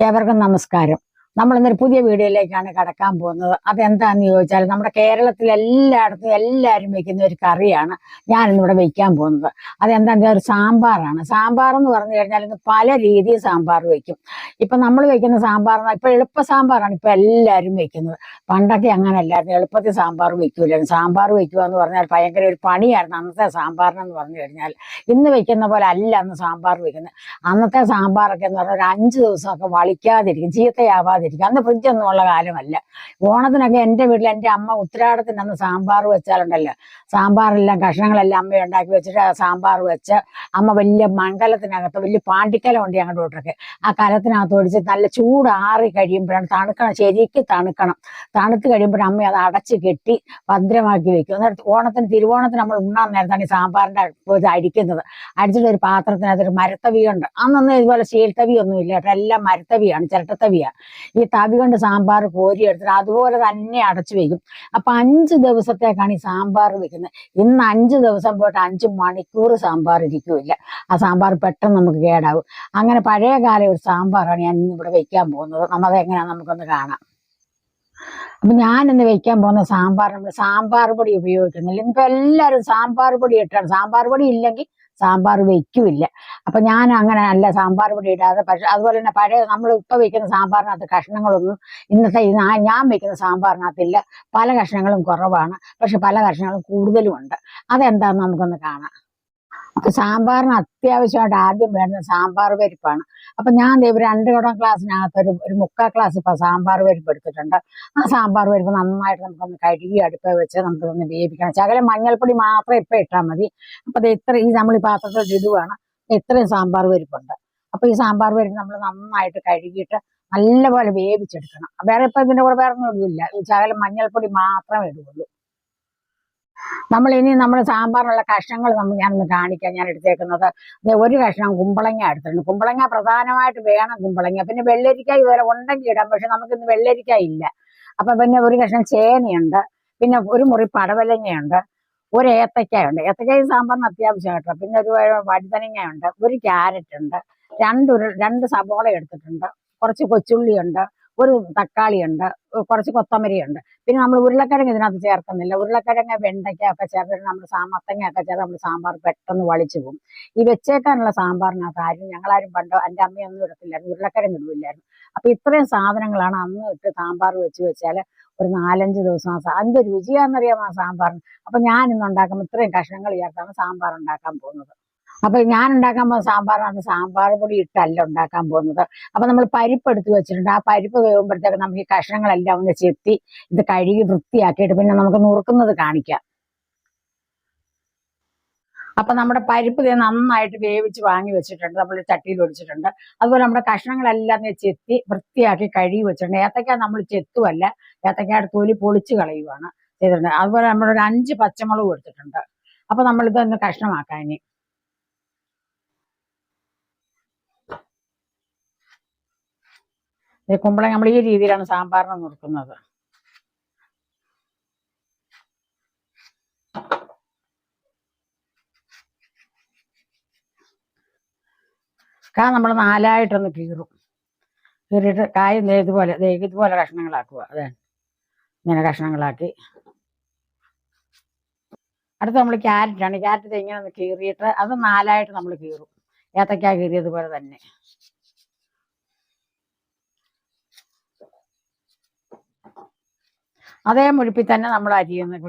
ഏവർക്കും നമസ്കാരം. നമ്മൾ ഇന്നൊരു പുതിയ വീഡിയോയിലേക്കാണ് കടക്കാൻ പോകുന്നത്. അതെന്താന്ന് ചോദിച്ചാൽ നമ്മുടെ കേരളത്തിൽ എല്ലായിടത്തും എല്ലാവരും വെക്കുന്ന ഒരു കറിയാണ് ഞാൻ ഇന്നിവിടെ വെക്കാൻ പോകുന്നത്. അതെന്താണെന്ന് ഒരു സാമ്പാറാണ്. സാമ്പാർ എന്ന് പറഞ്ഞു കഴിഞ്ഞാൽ ഇന്ന് പല രീതിയിൽ സാമ്പാർ വെക്കും. ഇപ്പം നമ്മൾ വെക്കുന്ന സാമ്പാർ ഇപ്പം എളുപ്പ സാമ്പാറാണ് ഇപ്പം എല്ലാവരും വെക്കുന്നത്. പണ്ടൊക്കെ അങ്ങനെ അല്ലായിരുന്നു, എളുപ്പത്തിൽ സാമ്പാർ വെക്കൂലായിരുന്നു. സാമ്പാർ വെക്കുക എന്ന് പറഞ്ഞാൽ ഭയങ്കര ഒരു പണിയായിരുന്നു അന്നത്തെ സാമ്പാറിനെന്ന് പറഞ്ഞു കഴിഞ്ഞാൽ. ഇന്ന് വെക്കുന്ന പോലെ അല്ല അന്ന് സാമ്പാർ വെക്കുന്നത്. അന്നത്തെ സാമ്പാറൊക്കെ എന്ന് പറഞ്ഞാൽ ഒരു 5 ദിവസമൊക്കെ വളിക്കാതിരിക്കും, ചീത്തയാവാതിരിക്കും. അന്ന് ഫ്രിഡ്ജൊന്നും ഉള്ള കാലമല്ല. ഓണത്തിനൊക്കെ എൻ്റെ വീട്ടിൽ എൻ്റെ അമ്മ ഉത്തരാടത്തിന് അന്ന് സാമ്പാർ വെച്ചാലുണ്ടല്ലോ, സാമ്പാറെല്ലാം കഷ്ണങ്ങളെല്ലാം അമ്മ ഉണ്ടാക്കി വെച്ചിട്ട് സാമ്പാർ വെച്ച് അമ്മ വലിയ മൺകലത്തിനകത്ത്, വലിയ പാണ്ടിക്കലം ഉണ്ട് ഞങ്ങളുടെ വീട്ടിലൊക്കെ, ആ കലത്തിനകത്ത് ഒഴിച്ച് നല്ല ചൂടാറി കഴിയുമ്പോഴാണ് തണുക്കണം, ശരിക്ക് തണുക്കണം. തണുത്ത് കഴിയുമ്പോഴാണ് അമ്മ അത് അടച്ച് കെട്ടി ഭദ്രമാക്കി വെക്കും. എന്നിട്ട് തിരുവോണത്തിന് നമ്മൾ ഉണ്ണാൻ നേരത്താണ് ഈ സാമ്പാറിൻ്റെ ഇത് അരിക്കുന്നത്. അടിച്ചിട്ട് ഒരു പാത്രത്തിനകത്ത് ഒരു മരത്തവി ഉണ്ട്. അന്നൊന്നും ഇതുപോലെ സ്റ്റീൽ ഒന്നും ഇല്ല കേട്ടോ, എല്ലാം മരത്തവിയാണ്, ചിരട്ടത്തവിയാണ്. ഈ തവി കൊണ്ട് സാമ്പാർ കോരി എടുത്തിട്ട് അതുപോലെ തന്നെ അടച്ചു വെക്കും. അപ്പൊ 5 ദിവസത്തേക്കാണ് ഈ സാമ്പാർ വെക്കുന്നത്. ഇന്ന് 5 ദിവസം പോയിട്ട് 5 മണിക്കൂർ സാമ്പാർ ഇരിക്കില്ല. ആ സാമ്പാർ പെട്ടെന്ന് നമുക്ക് കേടാവും. അങ്ങനെ പഴയ കാല ഒരു സാമ്പാറാണ് ഞാൻ ഇന്ന് ഇവിടെ വെക്കാൻ പോകുന്നത്. നമ്മളത് എങ്ങനെയാണെന്ന് നമുക്കൊന്ന് കാണാം. അപ്പൊ ഞാൻ ഇന്ന് വെക്കാൻ പോകുന്ന സാമ്പാർ, നമ്മൾ സാമ്പാർ പൊടി ഉപയോഗിക്കുന്നില്ല. ഇന്നിപ്പോ എല്ലാവരും സാമ്പാർ പൊടി ഇട്ടാണ്. സാമ്പാർ പൊടി ഇല്ലെങ്കിൽ സാമ്പാർ വെക്കില്ല. അപ്പൊ ഞാൻ അങ്ങനെ അല്ല, സാമ്പാർ പൊടി ഇടാതെ. പക്ഷെ അതുപോലെ തന്നെ പഴയ നമ്മൾ ഇപ്പൊ വെക്കുന്ന സാമ്പാറിനകത്ത് കഷ്ണങ്ങളൊന്നും ഇന്നത്തെ ഞാൻ വെക്കുന്ന സാമ്പാറിനകത്തില്ല. പല കഷ്ണങ്ങളും കുറവാണ്, പക്ഷെ പല കഷ്ണങ്ങളും കൂടുതലും ഉണ്ട്. അതെന്താന്ന് നമുക്കൊന്ന് കാണാം. അപ്പൊ സാമ്പാറിന് അത്യാവശ്യമായിട്ട് ആദ്യം വേണ്ടത് സാമ്പാർ പരിപ്പാണ്. അപ്പൊ ഞാൻ ഒരു 2 കുടം ഗ്ലാസ്സിനകത്ത് ഒരു 3/4 ഗ്ലാസ് ഇപ്പൊ സാമ്പാർ പരിപ്പ് എടുത്തിട്ടുണ്ട്. ആ സാമ്പാർ പരിപ്പ് നന്നായിട്ട് നമുക്കൊന്ന് കഴുകി അടുപ്പ വെച്ച് നമുക്കൊന്ന് വേവിക്കണം. ശകലം മഞ്ഞൾപ്പൊടി മാത്രം ഇപ്പൊ ഇട്ടാൽ മതി. അപ്പൊ അത് ഈ നമ്മൾ ഈ പാത്രത്തിൽ ഇടുവാണ്. ഇത്രയും സാമ്പാർ പരിപ്പുണ്ട്. അപ്പൊ ഈ സാമ്പാർ പരിപ്പ് നമ്മൾ നന്നായിട്ട് കഴുകിയിട്ട് നല്ലപോലെ വേവിച്ചെടുക്കണം. വേറെ ഇപ്പൊ ഇതിന്റെ കൂടെ വേറെ ഒന്നും ഇടില്ല, ഈ ശകലം മഞ്ഞൾപ്പൊടി മാത്രമേ ഇടുകയുള്ളൂ. നമ്മൾ സാമ്പാറിനുള്ള കഷ്ണങ്ങൾ ഞാനൊന്ന് കാണിക്കാം. ഞാൻ എടുത്തേക്കുന്നത് ഒരു കഷ്ണം കുമ്പളങ്ങ എടുത്തിട്ടുണ്ട്. കുമ്പളങ്ങ പ്രധാനമായിട്ട് വേണം, കുമ്പളങ്ങ. പിന്നെ വെള്ളരിക്ക ഇതുപോലെ ഉണ്ടെങ്കിൽ ഇടാം, പക്ഷെ നമുക്കിന്ന് വെള്ളരിക്ക ഇല്ല. അപ്പൊ പിന്നെ ഒരു കഷ്ണം ചേനയുണ്ട്, പിന്നെ ഒരു മുറി പടവലങ്ങയുണ്ട്, ഒരു ഏത്തക്കായുണ്ട്. ഏത്തക്കായ സാമ്പാറിന് അത്യാവശ്യം കേട്ടോ. പിന്നെ ഒരു വഴുതനങ്ങയുണ്ട്, ഒരു ക്യാരറ്റ് ഉണ്ട്, രണ്ട് സബോള എടുത്തിട്ടുണ്ട്, കുറച്ച് കൊച്ചുള്ളിയുണ്ട്, ഒരു തക്കാളിയുണ്ട്, കുറച്ച് കൊത്തമരിയുണ്ട്. പിന്നെ നമ്മൾ ഉരുളക്കിഴങ്ങ് ഇതിനകത്ത് ചേർക്കുന്നില്ല. ഉരുളക്കിഴങ്ങ്, വെണ്ടയ്ക്ക ഒക്കെ ചേർത്തിട്ട് നമ്മൾ മത്തങ്ങ ഒക്കെ ചേർത്ത് നമ്മൾ സാമ്പാർ പെട്ടെന്ന് വളിച്ചു പോകും. ഈ വെച്ചേക്കാനുള്ള സാമ്പാറിനകത്ത് ഞങ്ങളാരും പണ്ടോ എൻ്റെ അമ്മയൊന്നും ഇടത്തില്ലായിരുന്നു, ഉരുളക്കിഴങ്ങ് ഇടുവില്ലായിരുന്നു. അപ്പൊ ഇത്രയും സാധനങ്ങളാണ് അന്ന് ഇട്ട് സാമ്പാർ വെച്ചാൽ ഒരു 4-5 ദിവസം അതിന്റെ രുചിയാണെന്നറിയാമോ ആ സാമ്പാറിന്. അപ്പൊ ഞാൻ ഇന്ന് ഉണ്ടാക്കുമ്പോൾ ഇത്രയും കഷ്ണങ്ങൾ ചേർത്താണ് സാമ്പാർ ഉണ്ടാക്കാൻ പോകുന്നത്. അപ്പൊ ഞാൻ ഉണ്ടാക്കാൻ പോകുന്ന സാമ്പാറാണ് സാമ്പാർ പൊടി ഇട്ടല്ല ഉണ്ടാക്കാൻ പോകുന്നത്. അപ്പൊ നമ്മൾ പരിപ്പ് എടുത്ത് വെച്ചിട്ടുണ്ട്. ആ പരിപ്പ് വേകുമ്പോഴത്തേക്ക് നമുക്ക് ഈ കഷ്ണങ്ങളെല്ലാം ഒന്ന് ചെത്തി ഇത് കഴുകി വൃത്തിയാക്കിയിട്ട് പിന്നെ നമുക്ക് നുറുക്കുന്നത് കാണിക്കാം. അപ്പൊ നമ്മുടെ പരിപ്പ് നന്നായിട്ട് വേവിച്ച് വാങ്ങി വെച്ചിട്ടുണ്ട്, നമ്മൾ ചട്ടിയിൽ ഒഴിച്ചിട്ടുണ്ട്. അതുപോലെ നമ്മുടെ കഷ്ണങ്ങളെല്ലാം ചെത്തി വൃത്തിയാക്കി കഴുകി വെച്ചിട്ടുണ്ട്. ഏത്തക്ക നമ്മൾ ചെത്തുമല്ല, ഏത്തക്കയുടെ തൊലി പൊളിച്ച് കളയുവാണ് ചെയ്തിട്ടുണ്ട്. അതുപോലെ നമ്മളൊരു 5 പച്ചമുളക് എടുത്തിട്ടുണ്ട്. അപ്പൊ നമ്മളിതൊന്ന് കഷ്ണമാക്കാൻ ഇനി കുമ്പളങ്ങ നമ്മൾ ഈ രീതിയിലാണ് സാമ്പാറിന് നുറുക്കുന്നത്. കാ നമ്മൾ 4ആയിട്ടൊന്ന് കീറും. കീറിയിട്ട് കായ ഇതുപോലെ കഷ്ണങ്ങളാക്കുക. അതെ, ഇങ്ങനെ കഷ്ണങ്ങളാക്കി. അടുത്ത് നമ്മൾ ക്യാരറ്റാണ്. ക്യാരറ്റ് ഇങ്ങനെ ഒന്ന് കീറിയിട്ട് അത് 4ആയിട്ട് നമ്മൾ കീറും. ഏത്തക്ക കീറിയതുപോലെ തന്നെ. അതേ മുഴുപ്പിൽ തന്നെ നമ്മൾ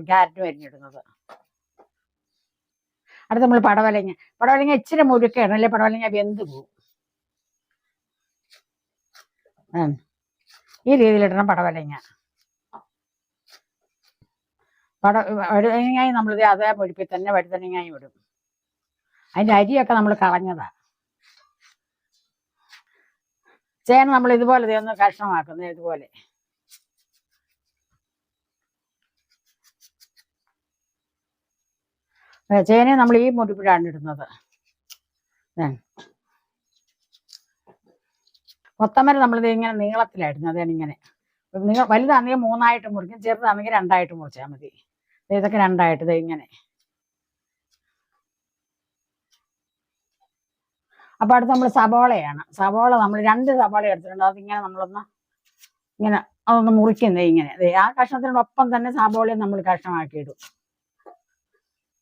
ക്യാരറ്റും അരിഞ്ഞിടുന്നത്. അടുത്ത് നമ്മൾ പടവലങ്ങ ഇച്ചിരി മുഴുക്കാണ്, അല്ലെ പടവലങ്ങ വെന്ത് പോകും. ഈ രീതിയിലിടണം പടവലങ്ങ. വഴുതനങ്ങായി നമ്മളിത് അതേ മുഴുപ്പിൽ തന്നെ വഴുതനങ്ങായി ഇടും. അതിന്റെ അരിയൊക്കെ നമ്മൾ കളഞ്ഞതാ. ചേന നമ്മൾ ഇതുപോലെ ഒന്ന് കഷ്ണമാക്കുന്നത്. ഇതുപോലെ ചേന നമ്മൾ ഈ മുഴുപ്പിലാണ് ഇടുന്നത്. കൊത്തമര നമ്മളിത് ഇങ്ങനെ നീളത്തിലായിരുന്നു. അതാണ് ഇങ്ങനെ വലുതാണെങ്കിൽ 3ആയിട്ട് മുറിക്കും, ചെറുതാണെങ്കിൽ 2ആയിട്ട് മുറിച്ചാൽ മതി. ഇതൊക്കെ 2ആയിട്ട് ഇങ്ങനെ. അപ്പൊ അടുത്ത് നമ്മൾ സബോളയാണ്. സബോള നമ്മൾ 2 സബോള എടുത്തിട്ടുണ്ട്. അതിങ്ങനെ നമ്മളൊന്ന് ഇങ്ങനെ അതൊന്ന് മുറിക്കുന്നത് ഇങ്ങനെ. ആ കഷ്ണത്തിനോടൊപ്പം തന്നെ സബോളയും നമ്മൾ കഷ്ണമാക്കി ഇടും.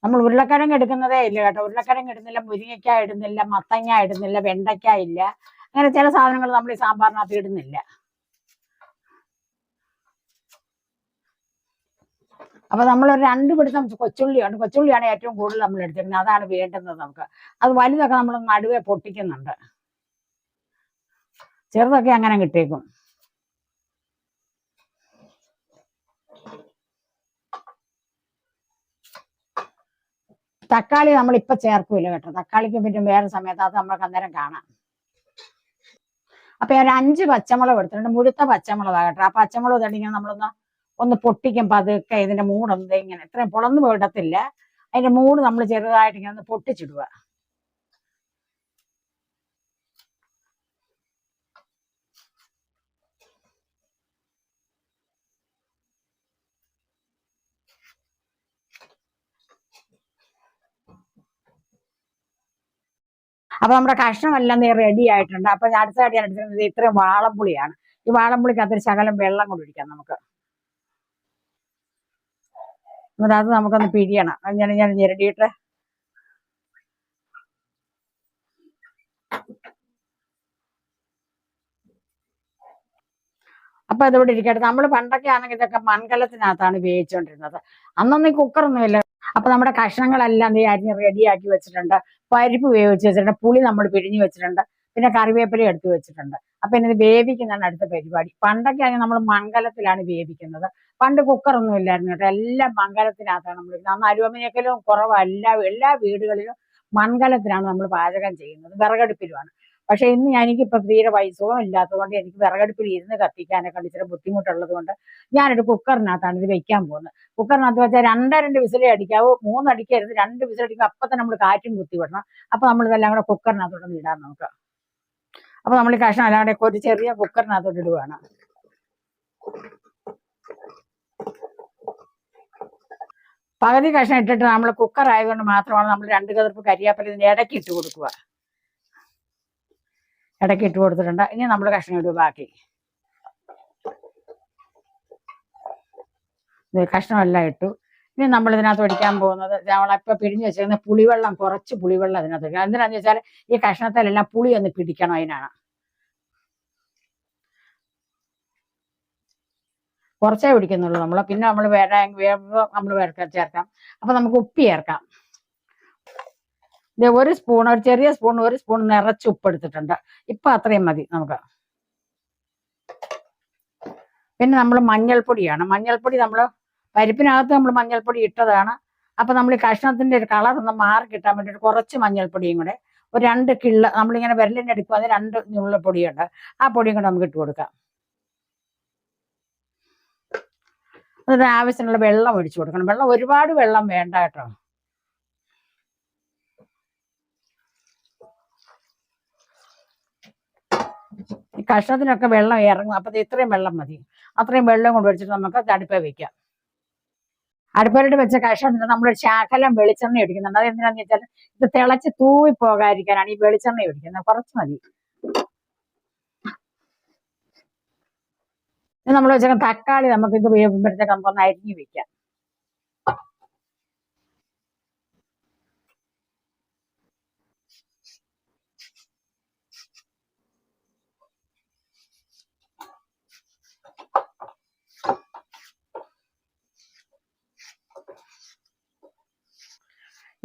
നമ്മൾ ഉരുളക്കിഴങ്ങ് എടുക്കുന്നതേ ഇല്ല കേട്ടോ. ഉരുളക്കിഴങ്ങ് ഇടുന്നില്ല, മുരിങ്ങയ്ക്ക ഇടുന്നില്ല, മത്തങ്ങ ഇടുന്നില്ല, വെണ്ടയ്ക്ക ഇല്ല. അങ്ങനെ ചില സാധനങ്ങൾ നമ്മൾ ഈ സാമ്പാറിനകത്ത് ഇടുന്നില്ല. അപ്പൊ നമ്മൾ ഒരു 2 പിടുത്തം കൊച്ചുള്ളിയാണ്. കൊച്ചുള്ളിയാണ് ഏറ്റവും കൂടുതൽ നമ്മൾ എടുത്തിരിക്കുന്നത്. അതാണ് വേണ്ടുന്നത് നമുക്ക്. അത് വലുതൊക്കെ നമ്മൾ നടുവേ പൊട്ടിക്കുന്നുണ്ട്. ചെറുതൊക്കെ അങ്ങനെ കിട്ടിയേക്കും. തക്കാളി നമ്മൾ ഇപ്പൊ ചേർക്കില്ല കേട്ടോ. തക്കാളിക്ക് പിന്നെ വേറെ സമയത്ത് അത് നമ്മൾക്ക് അന്നേരം കാണാം. അപ്പൊ ഒരു 5 പച്ചമുളക് എടുത്തിട്ടുണ്ട്. മുഴുത്ത പച്ചമുളകാണ് കേട്ടോ. ആ പച്ചമുളക് തടിങ്ങനെ ഒന്ന് പൊട്ടിക്കും പതുക്കെ. ഇതിന്റെ മൂടൊന്നും ഇങ്ങനെ ഇത്രയും പൊളന്നു പോയിടത്തില്ല. അതിന്റെ മൂട് നമ്മൾ ചെറുതായിട്ട് ഇങ്ങനെ ഒന്ന് പൊട്ടിച്ചിടുക. അപ്പൊ നമ്മുടെ കഷ്ണമെല്ലാം റെഡി ആയിട്ടുണ്ട്. അപ്പൊ അടുത്തായിട്ട് ഞാൻ എടുക്കുന്നത് ഇത്രയും വാളംപുളിയാണ്. ഈ വാളംപുളിക്ക് അതൊരു ശകലം വെള്ളം കൊണ്ട് ഒഴിക്കാം നമുക്ക്. എന്നിട്ട് അത് നമുക്കൊന്ന് പിഴിയണം. ഞാൻ ഞെരടിയിട്ട് അപ്പൊ അതോടെ ഇരിക്കട്ടെ. നമ്മൾ പണ്ടൊക്കെ ആണെങ്കിൽ ഇതൊക്കെ മൺകലത്തിനകത്താണ് വേവിച്ചുകൊണ്ടിരുന്നത്. അന്നൊന്നും ഈ കുക്കറൊന്നുമില്ല. അപ്പൊ നമ്മുടെ കഷ്ണങ്ങളെല്ലാം അരിഞ്ഞ് റെഡിയാക്കി വെച്ചിട്ടുണ്ട്. പരിപ്പ് വേവിച്ച് വെച്ചിട്ടുണ്ട്. പുളി നമ്മൾ പിഴിഞ്ഞ് വെച്ചിട്ടുണ്ട്. പിന്നെ കറിവേപ്പില എടുത്ത് വെച്ചിട്ടുണ്ട്. അപ്പൊ ഇത് വേവിക്കുന്നതാണ് അടുത്ത പരിപാടി. പണ്ടൊക്കെ ആണെങ്കിൽ നമ്മൾ മൺകലത്തിലാണ് വേവിക്കുന്നത്. പണ്ട് കുക്കറൊന്നും ഇല്ലായിരുന്നു കേട്ടോ. എല്ലാം മൺകലത്തിനകത്താണ് നമ്മൾ ഇടുന്നത്. അന്ന് അലുമിനിയക്കലും കുറവല്ല. എല്ലാ വീടുകളിലും മൺകലത്തിലാണ് നമ്മൾ പാചകം ചെയ്യുന്നത്. വിറകടുപ്പിലുമാണ്. പക്ഷെ ഇന്ന് എനിക്കിപ്പോ തീരെ വയസ്സും ഇല്ലാത്തത് കൊണ്ട് എനിക്ക് വിറകടുപ്പിൽ ഇരുന്ന് കത്തിക്കാനൊക്കെ ഇച്ചിരി ബുദ്ധിമുട്ടുള്ളത് കൊണ്ട് ഞാനൊരു കുക്കറിനകത്താണ് ഇത് വെക്കാൻ പോകുന്നത്. കുക്കറിനകത്ത് വെച്ചാൽ 2 വിസിലേ അടിക്കാവൂ. 3 അടിക്കരുത്. 2 വിസിലടിക്കുമ്പോൾ അപ്പൊ തന്നെ നമ്മൾ കാറ്റും കുത്തി വിടണം. അപ്പൊ നമ്മൾ ഇതെല്ലാം കൂടെ കുക്കറിനകത്തോട്ട് ഇടാൻ നോക്കുക. അപ്പൊ നമ്മൾ ഈ കഷ്ണം അല്ലാണ്ട് ഒരു ചെറിയ കുക്കറിനകത്തോട്ട് ഇടുകയാണ്. പകുതി കഷ്ണം ഇട്ടിട്ട് നമ്മൾ കുക്കർ ആയതുകൊണ്ട് മാത്രമാണ് നമ്മൾ 2 കതിർപ്പ് കരിയാപ്പല ഇതിന്റെ ഇടയ്ക്ക് ഇട്ട് കൊടുക്കുക. ഇടയ്ക്ക് ഇട്ട് കൊടുത്തിട്ടുണ്ട്. ഇനി നമ്മൾ കഷ്ണം ഇടുക. ബാക്കി കഷ്ണമെല്ലാം ഇട്ടു. ഇനി നമ്മൾ ഇതിനകത്ത് ഒഴിക്കാൻ പോകുന്നത് നമ്മളിപ്പോൾ പിഴിഞ്ഞ് വെച്ചിരുന്ന പുളിവെള്ളം, കുറച്ച് പുളിവെള്ളം അതിനകത്ത് ഒഴിക്കണം. എന്തിനാന്ന് വെച്ചാൽ ഈ കഷ്ണത്തിലെല്ലാം പുളി ഒന്ന് പിടിക്കണം. അതിനാണ്. കുറച്ചേ പിടിക്കുന്നുള്ളൂ നമ്മൾ. പിന്നെ നമ്മൾ നമ്മൾ ചേർക്കാം. അപ്പൊ നമുക്ക് ഉപ്പ് ചേർക്കാം. ഇത് ഒരു ചെറിയ സ്പൂൺ, 1 സ്പൂൺ നിറച്ച് ഉപ്പ് എടുത്തിട്ടുണ്ട്. ഇപ്പൊ അത്രയും മതി നമുക്ക്. പിന്നെ നമ്മൾ മഞ്ഞൾപ്പൊടിയാണ്. മഞ്ഞൾപ്പൊടി നമ്മൾ പരിപ്പിനകത്ത് നമ്മൾ മഞ്ഞൾപ്പൊടി ഇട്ടതാണ്. അപ്പൊ നമ്മൾ ഈ കഷ്ണത്തിന്റെ ഒരു കളർ ഒന്ന് മാറി കിട്ടാൻ വേണ്ടിയിട്ട് കുറച്ച് മഞ്ഞൾപ്പൊടിയും കൂടെ, ഒരു 2 കിള്ള നമ്മളിങ്ങനെ വിരലിന്റെ എടുക്കുക. അത് 2 ഞുള്ള പൊടിയുണ്ട്. ആ പൊടിയും കൂടെ നമുക്ക് ഇട്ട് കൊടുക്കാം. അതിന് ആവശ്യമുള്ള വെള്ളം ഒഴിച്ചു കൊടുക്കണം. വെള്ളം ഒരുപാട് വെള്ളം വേണ്ട കേട്ടോ. ഈ കഷ്ണത്തിനൊക്കെ വെള്ളം ഇറങ്ങും. അപ്പൊ ഇത്രയും വെള്ളം മതി. അത്രയും വെള്ളം കൊണ്ട് വെച്ചിട്ട് നമുക്ക് അടുപ്പ വെക്കാം. അടുപ്പിലോട്ട് വെച്ച കഷ്ണത്തിന് നമ്മൾ ശകലം വെളിച്ചെണ്ണ ഒഴിക്കുന്നുണ്ട്. അത് എന്തിനാന്ന് വെച്ചാൽ ഇത് തിളച്ച് തൂവി പോകാതിരിക്കാനാണ് ഈ വെളിച്ചെണ്ണ ഒഴിക്കുന്നത്. കുറച്ച് മതി. നമ്മൾ വെച്ച തക്കാളി നമുക്ക് ഇത് വേകുമ്പോഴത്തേക്ക് നമുക്കൊന്ന് അരിഞ്ഞു വെക്കാം.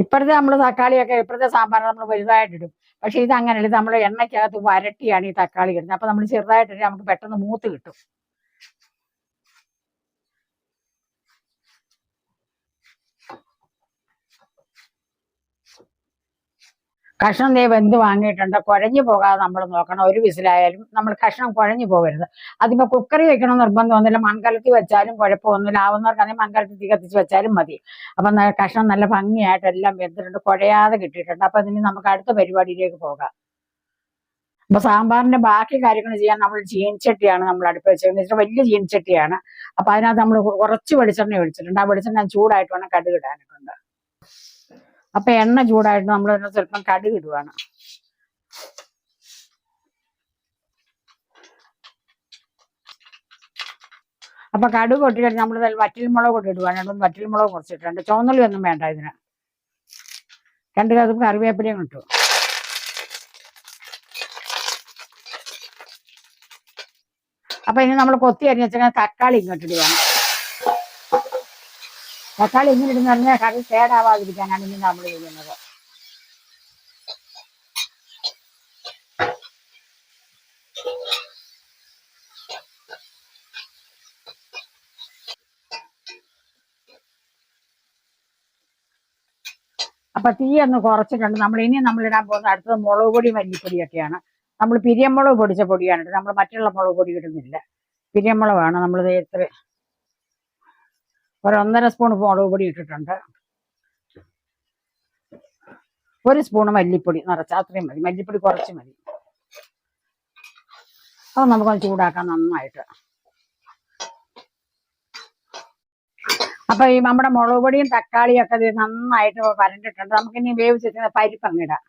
ഇപ്പോഴത്തെ നമ്മൾ തക്കാളിയൊക്കെ ഇപ്പോഴത്തെ സാമ്പാർ നമ്മൾ വലുതായിട്ടിടും. പക്ഷെ ഇത് അങ്ങനെയല്ല. ഇത് നമ്മൾ എണ്ണയ്ക്കകത്ത് വരട്ടിയാണ് ഈ തക്കാളി ഇടുന്നത്. അപ്പൊ നമ്മൾ ചെറുതായിട്ടിട്ട് നമുക്ക് പെട്ടെന്ന് മൂത്ത് കിട്ടും. കഷ്ണം വെന്ത് വാങ്ങിയിട്ടുണ്ട്. കുഴഞ്ഞു പോകാതെ നമ്മൾ നോക്കണം. ഒരു വിസിലായാലും നമ്മൾ കഷ്ണം കുഴഞ്ഞു പോകരുത്. അതിപ്പോ കുക്കറി വെക്കണം നിർബന്ധമൊന്നുമില്ല. മൺകലത്തിൽ വെച്ചാലും കുഴപ്പമൊന്നുമില്ല. ആവുന്നവർക്കാണെങ്കിൽ മൺകലത്തിൽ തീ കത്തിച്ച് വെച്ചാലും മതി. അപ്പൊ കഷ്ണം നല്ല ഭംഗിയായിട്ട് എല്ലാം വെന്തിട്ടുണ്ട്. കുഴയാതെ കിട്ടിയിട്ടുണ്ട്. അപ്പൊ അതിന് നമുക്ക് അടുത്ത പരിപാടിയിലേക്ക് പോകാം. അപ്പൊ സാമ്പാറിന്റെ ബാക്കി കാര്യങ്ങൾ ചെയ്യാൻ നമ്മൾ ചീനിച്ചട്ടിയാണ് നമ്മൾ അടുപ്പ് വെച്ചിരുന്നത്. വലിയ ചീനിച്ചട്ടിയാണ്. അപ്പൊ അതിനകത്ത് നമ്മൾ കുറച്ച് വെളിച്ചെണ്ണ ഒഴിച്ചിട്ടുണ്ട്. ആ വെളിച്ചെണ്ണ ചൂടായിട്ട് വേണം കടുക് ഇടാനൊക്കെ ഉണ്ട്. അപ്പൊ എണ്ണ ചൂടായിട്ട് നമ്മൾ സ്വല്പം കടുക് ഇടുവാണ്. അപ്പൊ കടുക് പൊട്ടി കഴിഞ്ഞ് നമ്മൾ വറ്റൽമുളക് കൂടി ഇടുവാണ്. വറ്റൽമുളക് കുറച്ചിട്ടുണ്ട്. ചുവന്നുള്ളി ഒന്നും വേണ്ട ഇതിന്. 2 കതും കറിവേപ്പിലയും കിട്ടും. അപ്പൊ ഇനി നമ്മൾ കൊത്തി അരിഞ്ഞ് വെച്ചാൽ തക്കാളി ഇങ്ങോട്ട് ഇടുകയാണ്. തക്കാളി ഇങ്ങനെ ഇടുന്ന പറഞ്ഞാൽ കറി കേടാവാതിരിക്കാനാണ് ഇനി നമ്മൾ ചെയ്യുന്നത്. അപ്പൊ തീ ഒന്ന് കുറച്ചിട്ടുണ്ട്. നമ്മൾ ഇടാൻ പോകുന്ന അടുത്തത് മുളക് പൊടി മല്ലിപ്പൊടിയൊക്കെയാണ്. നമ്മൾ പിരിയമുളക് പൊടിച്ച പൊടിയാണ്. നമ്മൾ മറ്റുള്ള മുളക് പൊടി ഇടുന്നില്ല. പിരിയമുളകാണ്. നമ്മൾ ഇത്ര 1.5 സ്പൂൺ മുളക് പൊടി ഇട്ടിട്ടുണ്ട്. 1 സ്പൂൺ മല്ലിപ്പൊടി നിറച്ച അത്രയും മതി. മല്ലിപ്പൊടി കുറച്ച് മതി. അത് നമുക്കൊന്ന് ചൂടാക്കാം നന്നായിട്ട്. അപ്പൊ ഈ നമ്മുടെ മുളക് പൊടിയും തക്കാളിയും ഒക്കെ നന്നായിട്ട് വരണ്ടിട്ടുണ്ട്. നമുക്കിനി വേവിച്ചിരിക്കുന്ന പരിപ്പ് അങ്ങിടാം.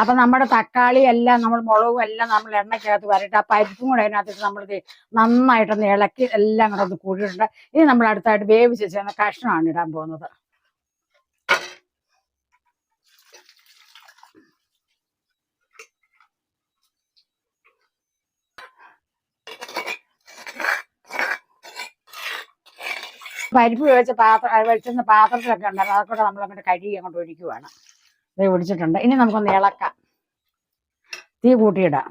അപ്പൊ നമ്മുടെ തക്കാളി എല്ലാം നമ്മൾ മുളകും എല്ലാം നമ്മൾ എണ്ണയ്ക്കകത്ത് വരട്ടെ. ആ പരിപ്പും കൂടെ അതിനകത്തിട്ട് നമ്മൾ നന്നായിട്ടൊന്ന് ഇളക്കി എല്ലാം കൂടെ ഒന്ന് കൂടിയിട്ടുണ്ട്. ഇനി നമ്മൾ അടുത്തായിട്ട് വേവിച്ച് വെച്ച കഷ്ണമാണ് ഇടാൻ പോകുന്നത്. പരിപ്പ് വേവിച്ച വെച്ചുന്ന പാത്രത്തിലൊക്കെ ഉണ്ടായിരുന്നു. അതൊക്കെ നമ്മൾ അങ്ങോട്ട് കഴുകി അങ്ങോട്ട് ഒഴിക്കുവാണ്. ഇത് ഒഴിച്ചിട്ടുണ്ട്. ഇനി നമുക്കൊന്ന് ഇളക്കാം. തീ കൂട്ടിയിടാം.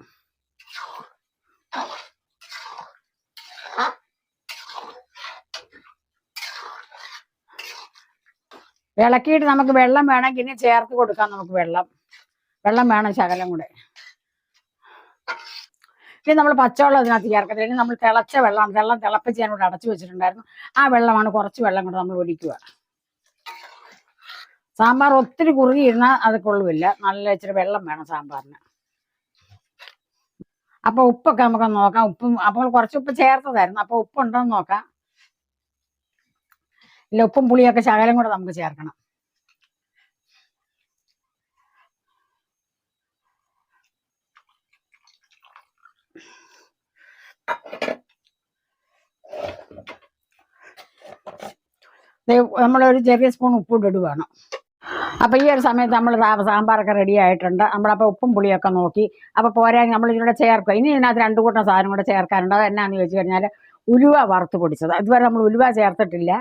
ഇളക്കിയിട്ട് നമുക്ക് വെള്ളം വേണമെങ്കിൽ ഇനി ചേർത്ത് കൊടുക്കാം. നമുക്ക് വെള്ളം വേണം ശകലം കൂടെ. ഇനി നമ്മൾ പച്ചവെള്ളം അതിനകത്ത് ചേർക്കത്തില്ല. ഇനി നമ്മൾ തിളച്ച വെള്ളം തിളപ്പിച്ച് ഞാനിവിടെ അടച്ചു വെച്ചിട്ടുണ്ടായിരുന്നു. ആ വെള്ളമാണ്. കുറച്ച് വെള്ളം കൂടെ നമ്മൾ ഒഴിക്കുക. സാമ്പാർ ഒത്തിരി കുറുകിയിരുന്നാൽ അത് കൊള്ളുമില്ല. നല്ല ഇച്ചിരി വെള്ളം വേണം സാമ്പാറിന്. അപ്പൊ ഉപ്പൊക്കെ നമുക്ക് നോക്കാം. അപ്പോൾ കുറച്ച് ഉപ്പ് ചേർത്തതായിരുന്നു. അപ്പൊ ഉപ്പുണ്ടോന്ന് നോക്കാം. ഇല്ല, ഉപ്പും പുളിയൊക്കെ ശകലം കൂടെ നമുക്ക് ചേർക്കണം. നമ്മളൊരു ചെറിയ സ്പൂൺ ഉപ്പ് ഇടുവാണ്. അപ്പൊ ഈ ഒരു സമയത്ത് നമ്മൾ സാമ്പാറൊക്കെ റെഡി ആയിട്ടുണ്ട്. നമ്മളപ്പോൾ ഉപ്പും പുളിയൊക്കെ നോക്കി. അപ്പൊ പോരാ നമ്മൾ ഇതിലൂടെ ചേർക്കുക. ഇനി ഇതിനകത്ത് 2 കൂട്ടം സാധനം കൂടെ ചേർക്കാനുണ്ട്. അത് എന്നാന്ന് ചോദിച്ചു കഴിഞ്ഞാൽ ഉലുവ വറുത്ത് പൊടിച്ചത്. ഇതുവരെ നമ്മൾ ഉലുവ ചേർത്തിട്ടില്ല.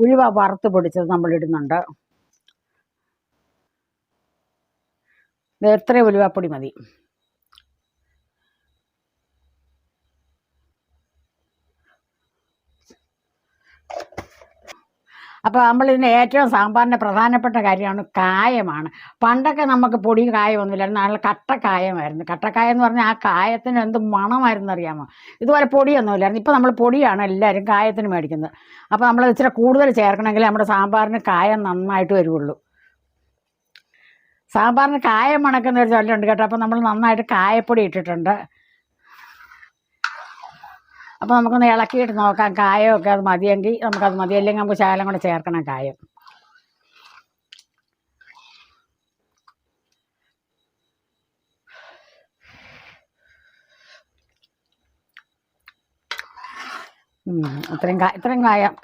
ഉലുവ വറുത്ത് പൊടിച്ചത് നമ്മൾ ഇടുന്നുണ്ട്. എത്ര ഉലുവപ്പൊടി മതി. അപ്പോൾ നമ്മളിതിന് ഏറ്റവും സാമ്പാറിൻ്റെ പ്രധാനപ്പെട്ട കാര്യമാണ് കായമാണ്. പണ്ടൊക്കെ നമുക്ക് പൊടി കായമൊന്നുമില്ലായിരുന്നു. നല്ല കട്ടക്കായമായിരുന്നു. കട്ടക്കായം എന്ന് പറഞ്ഞാൽ ആ കായത്തിന് എന്ത് മണമായിരുന്നു അറിയാമോ. ഇതുപോലെ പൊടിയൊന്നുമില്ലായിരുന്നു. ഇപ്പോൾ നമ്മൾ പൊടിയാണ് എല്ലാവരും കായത്തിന് മേടിക്കുന്നത്. അപ്പോൾ നമ്മൾ ഇച്ചിരി കൂടുതൽ ചേർക്കണമെങ്കിൽ നമ്മുടെ സാമ്പാറിന് കായം നന്നായിട്ട് വരുള്ളൂ. സാമ്പാറിന് കായം മണക്കുന്ന ഒരു ചൊല്ലുണ്ട് കേട്ടോ. അപ്പോൾ നമ്മൾ നന്നായിട്ട് കായപ്പൊടി ഇട്ടിട്ടുണ്ട്. അപ്പോൾ നമുക്കൊന്ന് ഇളക്കിയിട്ട് നോക്കാം. കായമൊക്കെ അത് മതിയെങ്കിൽ നമുക്കത് മതി. അല്ലെങ്കിൽ നമുക്ക് ശകലം കൂടെ ചേർക്കണം കായം. ഇത്രയും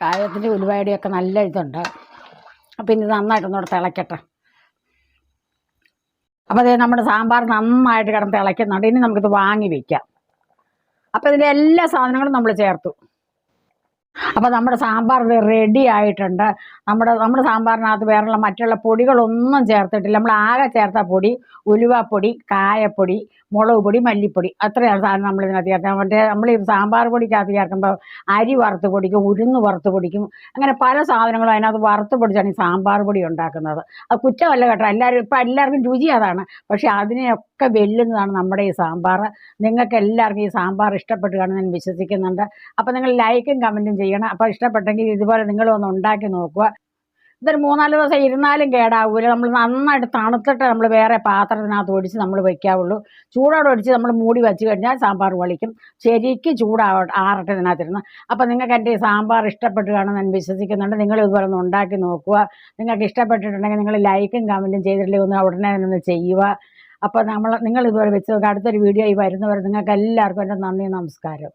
കായത്തിൻ്റെ ഉലുവയുടെയൊക്കെ നല്ല ഇതുണ്ട്. അപ്പം ഇനി നന്നായിട്ടൊന്നുകൂടെ തിളക്കട്ടെ. അപ്പോൾ അത് നമ്മുടെ സാമ്പാർ നന്നായിട്ട് കിടന്ന് തിളയ്ക്കുന്നുണ്ട്. ഇനി നമുക്കിത് വാങ്ങി വയ്ക്കാം. അപ്പോൾ ഇതിൻ്റെ എല്ലാ സാധനങ്ങളും നമ്മൾ ചേർത്തു. അപ്പോൾ നമ്മുടെ സാമ്പാർ റെഡി ആയിട്ടുണ്ട്. നമ്മുടെ സാമ്പാറിനകത്ത് വേറെയുള്ള മറ്റുള്ള പൊടികളൊന്നും ചേർത്തിട്ടില്ല. നമ്മൾ ആകെ ചേർത്ത പൊടി ഉലുവാപ്പൊടി, കായപ്പൊടി, മുളക് പൊടി, മല്ലിപ്പൊടി, അത്രയാണ് സാധനം നമ്മൾ ഇതിനകത്ത് ചേർത്താൽ. മറ്റേ നമ്മൾ ഈ സാമ്പാർ പൊടിക്കകത്ത് ചേർക്കുമ്പോൾ അരി വറുത്ത് പൊടിക്കും, ഉഴുന്ന് വറുത്ത് പൊടിക്കും, അങ്ങനെ പല സാധനങ്ങളും അതിനകത്ത് വറുത്ത് പൊടിച്ചാണ് ഈ സാമ്പാർ പൊടി ഉണ്ടാക്കുന്നത്. അത് കുറ്റമല്ല കേട്ടോ, എല്ലാവർക്കും രുചി അതാണ്. പക്ഷേ അതിനെയൊക്കെ വെല്ലുന്നതാണ് നമ്മുടെ ഈ സാമ്പാർ. നിങ്ങൾക്ക് എല്ലാവർക്കും ഈ സാമ്പാർ ഇഷ്ടപ്പെട്ട് കാണുമെന്ന് ഞാൻ വിശ്വസിക്കുന്നുണ്ട്. അപ്പോൾ നിങ്ങൾ ലൈക്കും കമൻറ്റും ചെയ്യണം. അപ്പോൾ ഇഷ്ടപ്പെട്ടെങ്കിൽ ഇതുപോലെ നിങ്ങളൊന്ന് ഉണ്ടാക്കി നോക്കുക. ഇതൊരു 3-4 ദിവസം ഇരുന്നാലും കേടാവില്ല. നമ്മൾ നന്നായിട്ട് തണുത്തിട്ട് നമ്മൾ വേറെ പാത്രത്തിനകത്ത് ഒഴിച്ച് നമ്മൾ വയ്ക്കാവുള്ളൂ. ചൂടോടെ ഒഴിച്ച് നമ്മൾ മൂടി വെച്ച് കഴിഞ്ഞാൽ സാമ്പാർ വളിക്കും. ശരിക്കും ആറട്ടെ ഇതിനകത്തിരുന്ന്. അപ്പോൾ നിങ്ങൾക്ക് എൻ്റെ ഈ സാമ്പാർ ഇഷ്ടപ്പെട്ട് കാണുമെന്ന് ഞാൻ വിശ്വസിക്കുന്നുണ്ട്. നിങ്ങൾ ഇതുപോലെ ഒന്ന് ഉണ്ടാക്കി നോക്കുക. നിങ്ങൾക്ക് ഇഷ്ടപ്പെട്ടിട്ടുണ്ടെങ്കിൽ നിങ്ങൾ ലൈക്കും കമൻറ്റും ചെയ്തിട്ടില്ലെങ്കിൽ ഒന്ന് ഉടനെ ഒന്ന് ചെയ്യുക. അപ്പോൾ നിങ്ങൾ ഇതുപോലെ വെച്ച് നോക്കുക. അടുത്തൊരു വീഡിയോ വരുന്നവരെ നിങ്ങൾക്ക് എല്ലാവർക്കും എൻ്റെ നന്ദി, നമസ്കാരം.